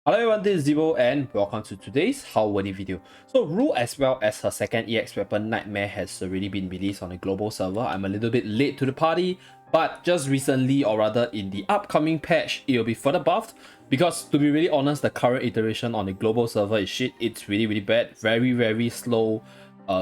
Hello everyone, this is Zero and welcome to today's How Worthy video. So Rue as well as her second EX weapon Nightmare has already been released on a global server. I'm a little bit late to the party, but just recently, or rather in the upcoming patch, it will be further buffed. Because to be really honest, the current iteration on the global server is shit. It's really bad, very slow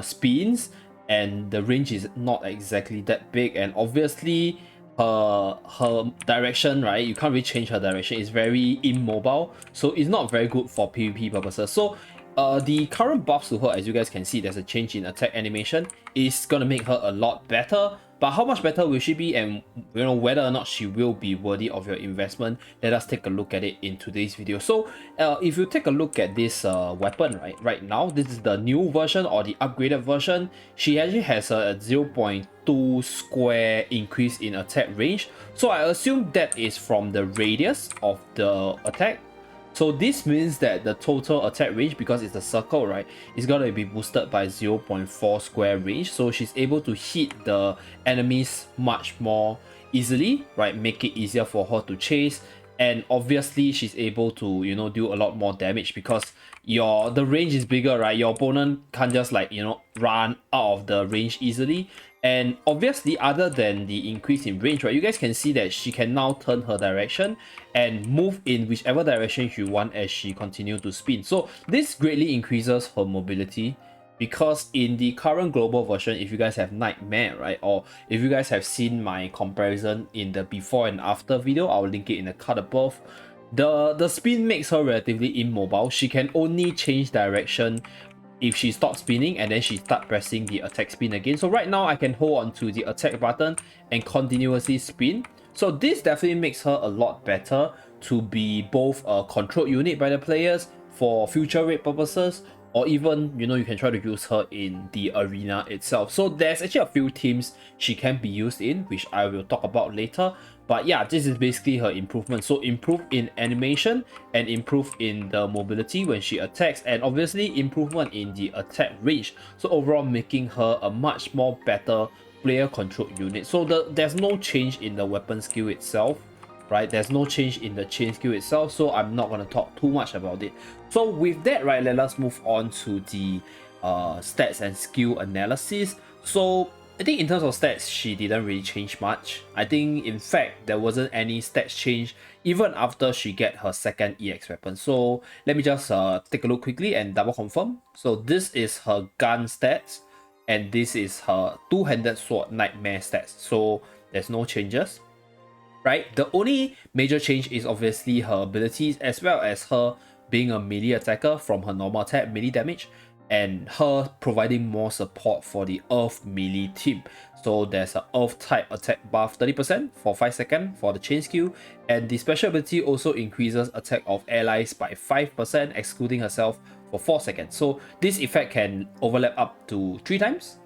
spins, and the range is not exactly that big, and obviously her direction, right, you can't really change her direction. It's very immobile, so it's not very good for PvP purposes. So the current buffs to her, as you guys can see, there's a change in attack animation, is gonna make her a lot better. But how much better will she be, and whether or not she will be worthy of your investment, let us take a look at it in today's video. So if you take a look at this weapon, right now, this is the new version or the upgraded version. She actually has a 0.2 square increase in attack range, so I assume that is from the radius of the attack. So this means that the total attack range, because it's a circle, right, is going to be boosted by 0.4 square range. So she's able to hit the enemies much more easily, right, make it easier for her to chase. And obviously she's able to, do a lot more damage because the range is bigger, right? Your opponent can't just run out of the range easily. And obviously, other than the increase in range, right, you guys can see that she can now turn her direction and move in whichever direction she want as she continues to spin. So this greatly increases her mobility, because in the current global version, if you guys have Nightmare, right, or if you guys have seen my comparison in the before and after video, I'll link it in the card above. The spin makes her relatively immobile. She can only change direction if she stops spinning and then she start pressing the attack spin again. So right now I can hold on to the attack button and continuously spin. So this definitely makes her a lot better to be both a controlled unit by the players for future raid purposes, or even, you can try to use her in the arena itself. So there's actually a few teams she can be used in, which I will talk about later. But yeah, this is basically her improvement. So improve in animation and improve in the mobility when she attacks, and obviously improvement in the attack range. So overall making her a much more better player controlled unit. So there's no change in the weapon skill itself, right? There's no change in the chain skill itself, so I'm not going to talk too much about it. So with that, right, let us move on to the stats and skill analysis. So I think in terms of stats, she didn't really change much. I think in fact there wasn't any stats change even after she get her second EX weapon. So let me just take a look quickly and double confirm. So this is her gun stats, and this is her two-handed sword Nightmare stats. So there's no changes, right? The only major change is obviously her abilities, as well as her being a melee attacker from her normal attack melee damage, and her providing more support for the Earth melee team. So there's an Earth type attack buff 30% for 5 seconds for the chain skill, and the special ability also increases attack of allies by 5%, excluding herself for 4 seconds. So this effect can overlap up to 3 times.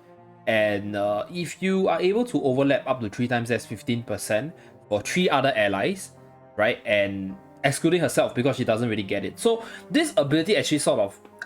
And if you are able to overlap up to 3 times, that's 15% for 3 other allies, right? And excluding herself, because she doesn't really get it. So this ability actually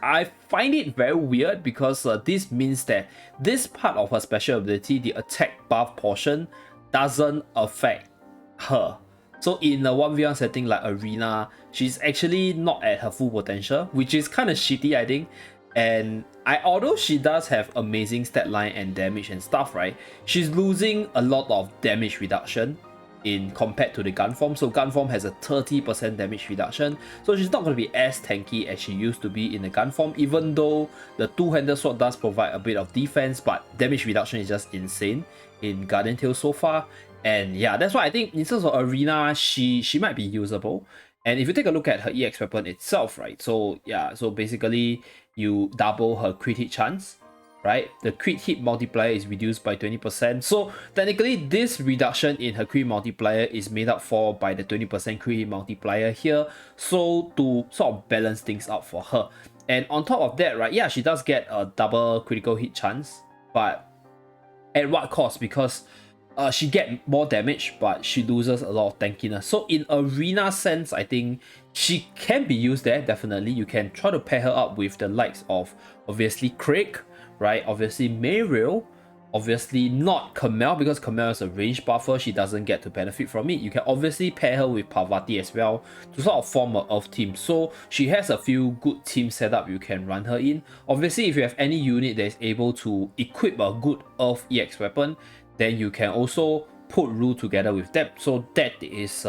I find it very weird, because this means that this part of her special ability, the attack buff portion, doesn't affect her. So in a 1v1 setting like arena, she's actually not at her full potential, which is kind of shitty, I think. And although she does have amazing stat line and damage and stuff, right, she's losing a lot of damage reduction in compared to the gun form. So gun form has a 30% damage reduction, so she's not going to be as tanky as she used to be in the gun form, even though the two-handed sword does provide a bit of defense, but damage reduction is just insane in Guardian Tale so far. And yeah, that's why I think in terms of arena, she might be usable. And if you take a look at her EX weapon itself, right, so yeah, so basically you double her crit hit chance, right? The crit hit multiplier is reduced by 20%. So technically this reduction in her crit multiplier is made up for by the 20% crit hit multiplier here, so to sort of balance things out for her. And on top of that, right, yeah, she does get a double critical hit chance, but at what cost? Because she get more damage, but she loses a lot of tankiness. So in arena sense, I think she can be used there, definitely. You can try to pair her up with the likes of obviously Craig, right? Obviously Mayriel, Obviously not Kamel, because Kamel is a range buffer, she doesn't get to benefit from it. You can obviously pair her with Parvati as well to sort of form an Earth team. So she has a few good team setup you can run her in. Obviously, if you have any unit that is able to equip a good Earth EX weapon, then you can also put Rue together with them. So that is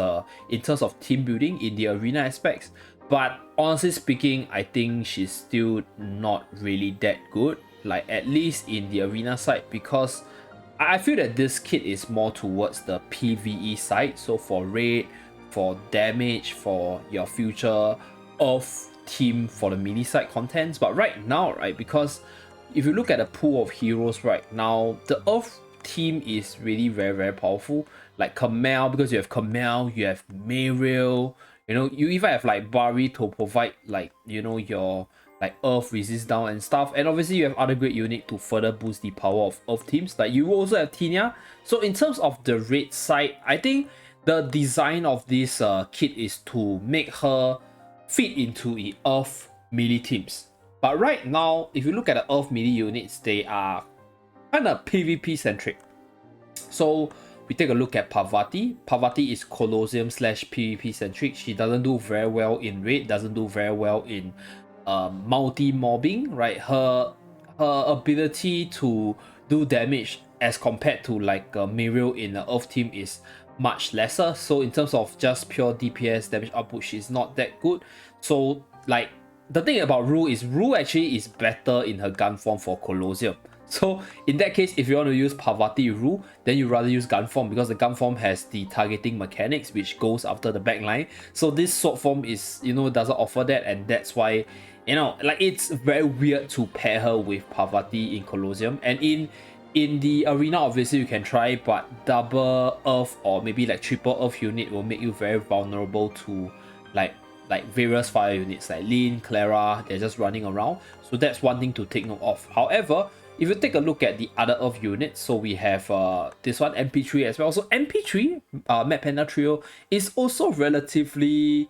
in terms of team building in the arena aspects. But honestly speaking, I think she's still not really that good, like at least in the arena side, because I feel that this kit is more towards the PvE side. So for raid, for damage, for your future Earth team for the mini side contents. But right now, right, because if you look at the pool of heroes right now, the Earth team is really very, very powerful. Like Kamel, because you have Kamel, you have Mariel, you know, you even have like Bari to provide like, you know, your like Earth resist down and stuff. And obviously you have other great unit to further boost the power of Earth teams. Like you also have Tina. So in terms of the raid side, I think the design of this kit is to make her fit into the Earth melee teams. But right now, if you look at the Earth melee units, they are kind of PvP centric. So we take a look at Parvati. Parvati is Colosseum / PvP centric. She doesn't do very well in raid, doesn't do very well in multi-mobbing, right? Her ability to do damage as compared to like Muriel in the Earth team is much lesser. So in terms of just pure DPS damage output, she's not that good. So like the thing about Rue is Rue actually is better in her gun form for Colosseum. So in that case, if you want to use Parvati Rue, then you rather use gun form, because the gun form has the targeting mechanics which goes after the backline. So this sword form is, you know, doesn't offer that, and that's why, you know, like it's very weird to pair her with Parvati in Colosseum. And in the arena, obviously you can try, but double Earth or maybe like triple Earth unit will make you very vulnerable to like various fire units like Lin, Clara. They're just running around. So that's one thing to take note of. However, if you take a look at the other Earth units, so we have this one, MP3 as well. So MP3, Mad Panda Trio, is also relatively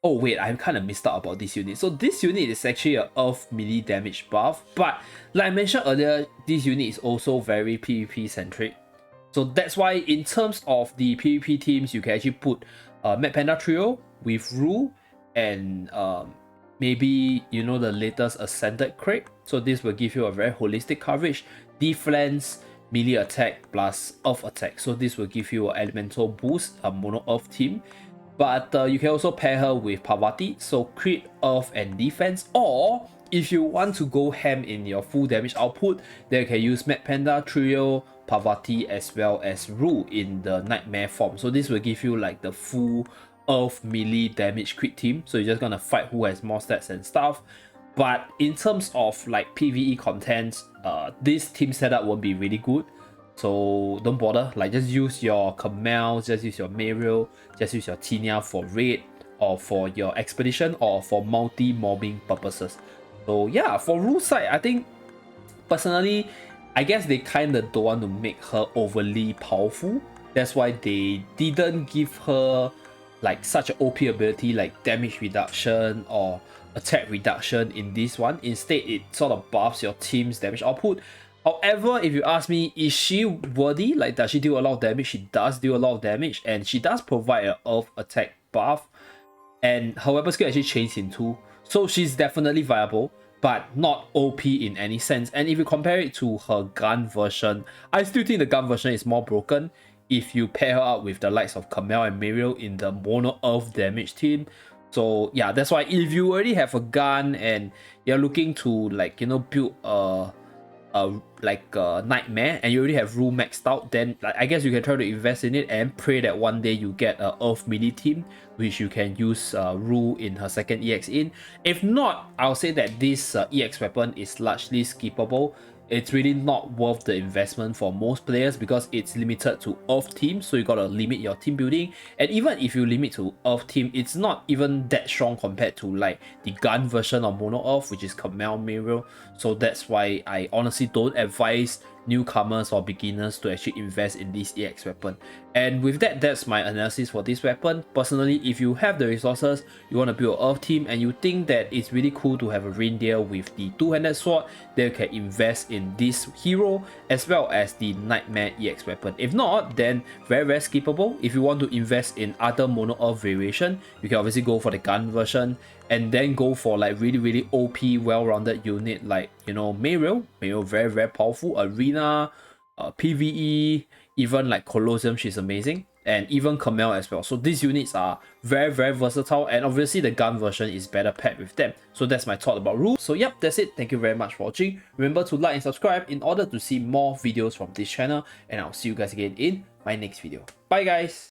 oh wait, I kind of missed out about this unit. So this unit is actually a Earth melee damage buff, but like I mentioned earlier, this unit is also very PvP centric. So that's why in terms of the PvP teams, you can actually put Mad Panda Trio with Rue and maybe, you know, the latest Ascended Craig. So this will give you a very holistic coverage, defense, melee attack plus Earth attack. So this will give you an elemental boost, a mono Earth team. But you can also pair her with Parvati, so crit, Earth and defense. Or if you want to go ham in your full damage output, then you can use Mad Panda Trio, Parvati as well as Rue in the Nightmare form. So this will give you like the full Earth melee damage crit team. So you're just gonna fight who has more stats and stuff. But in terms of like PvE contents, this team setup won't be really good. So don't bother, like just use your Kamel, just use your Mariel, just use your Tina for raid or for your expedition or for multi-mobbing purposes. So yeah, for Rue side, I think personally, I guess they kind of don't want to make her overly powerful. That's why they didn't give her like such an OP ability like damage reduction or attack reduction in this one. Instead, it sort of buffs your team's damage output. However, if you ask me, is she worthy? Like, does she do a lot of damage? She does do a lot of damage, and she does provide an Earth attack buff. And her weapon skill actually changed in 2. So she's definitely viable, but not OP in any sense. And if you compare it to her gun version, I still think the gun version is more broken if you pair her up with the likes of Kamel and Mariel in the mono Earth damage team. So yeah, that's why if you already have a gun and you're looking to, like, you know, build a Nightmare and you already have Rue maxed out, then like, I guess you can try to invest in it and pray that one day you get a Earth melee team which you can use Rue in her second EX in. If not, I'll say that this EX weapon is largely skippable. It's really not worth the investment for most players because it's limited to Earth team, so you gotta limit your team building. And even if you limit to Earth team, it's not even that strong compared to like the gun version of Mono Earth, which is Kamel Mariel. So that's why I honestly don't advise newcomers or beginners to actually invest in this EX weapon. And with that, that's my analysis for this weapon. Personally, if you have the resources, you want to build an Earth team, and you think that it's really cool to have a reindeer with the two-handed sword, then you can invest in this hero as well as the Nightmare EX weapon. If not, then very skippable. If you want to invest in other mono Earth variation, you can obviously go for the gun version, and then go for like really OP well-rounded unit like, you know, Mayriel very powerful, Arena, PvE, even like Colosseum, she's amazing, and even Camille as well. So these units are very versatile, and obviously the gun version is better paired with them. So that's my thought about rules. So yep, that's it. Thank you very much for watching. Remember to like and subscribe in order to see more videos from this channel, and I'll see you guys again in my next video. Bye guys.